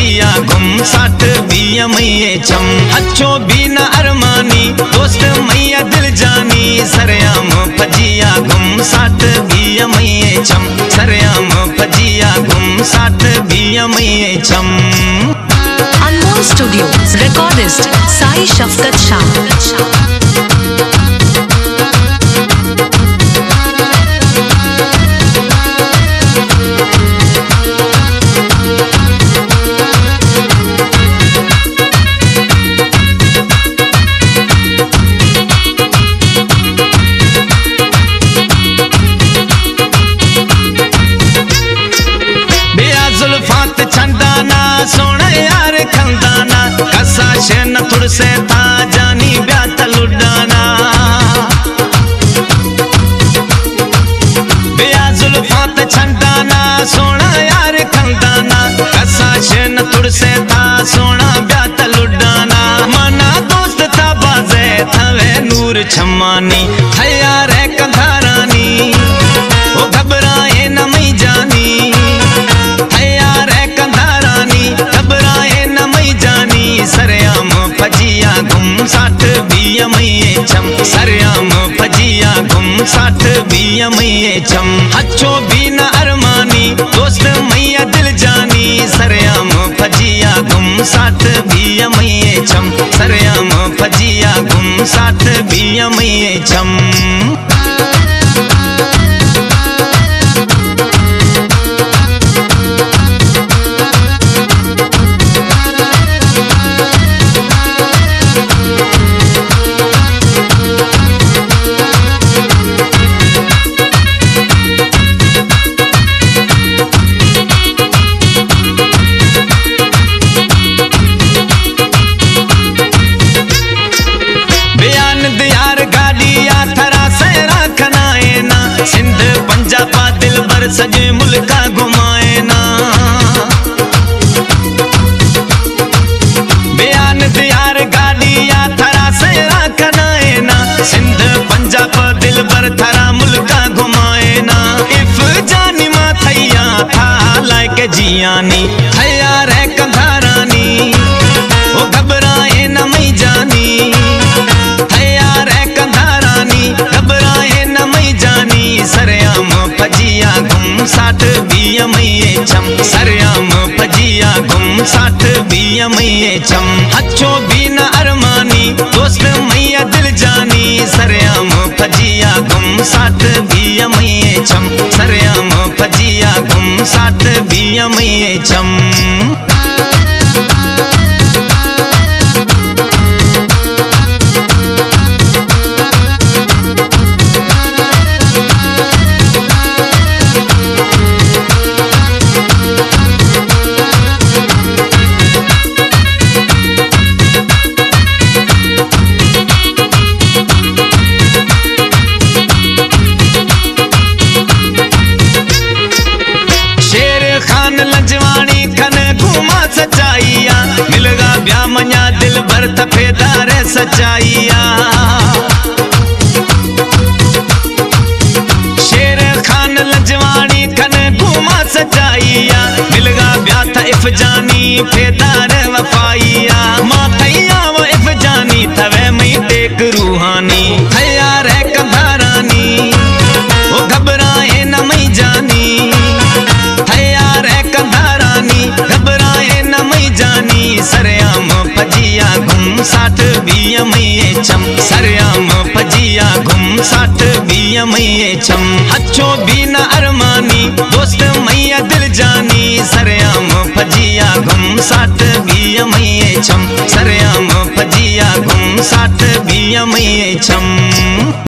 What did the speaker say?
फजिया घुम 60-20 मई चम अच्छो भी न अरमानी दोस्त मैया दिल जानी सरयाम फजिया घुम 60-20 मई चम सरयाम फजिया घुम 60-20 मई चम। अनमोल स्टूडियो रिकॉर्डिस्ट साई शफकत शाह। जुल्फात छंदाना सोना यार खंदाना कसा शेन थुड़ से था जानी ब्यात लुडाना बेया जुल्फात छंदाना सोना यार खंदाना कसा शेन थुड़ से था सोना ब्यात लुडाना मना दोस्त था बाजे थवे नूर छमानी हयार है कंधारानी वो घबराए न मई जानी सरयाम फजिया घुम 60-20 मई चम सरयाम फजिया घुम 60-20 मई चम अच्छो भी न अरमानी दोस्त मैया दिल जानी सरयाम फजिया घुम 60-20 मई चम सरयाम फजिया घुम 60-20 मई चम। सिंध पंजाब दिल भर सजे मुल्का घुमाए ना बयान दियार गाड़ी या थरा सेरा खनाए ना सिंध पंजाब दिल भर थरा मुल्का घुमाए ना इफ जानी मा थैया था लाइक जियानी थैया रे कंधारानी वो घबराए न मई जानी थैया रे कंधारानी घबराए न मई जानी सरयाम फजिया घुम 60-20 मई चम सरयाम फजिया घुम 60-20 मई चम अच्छो भी न अरमानी दोस्त मैया दिल जानी सरयाम फजिया घुम 60-20 मई चम सरयाम फजिया घुम 60-20 मई चम। लंजवानी खन घुमा सच्चाइया मिलगा ब्या मना दिल भर तफेदार सच्चाइया शेर खान लंजवानी खन घुमा सच्चाइया मिलगा ब्या था इफजानी फेदार वफाइया मातैया वो इफजानी थवे मई टेक रूहानी थैया रे कंधारानी वो घबराए न मई जानी घबराए न मई जानी सरयाम फजिया घुम 60-20 मई चम सरयाम फजिया घुम 60-20 मई चम अच्छो भी न अरमानी दोस्त मैया दिल जानी सरयाम फजिया घुम 60-20 मई चम सरयाम फजिया घुम 60-20 मई चम।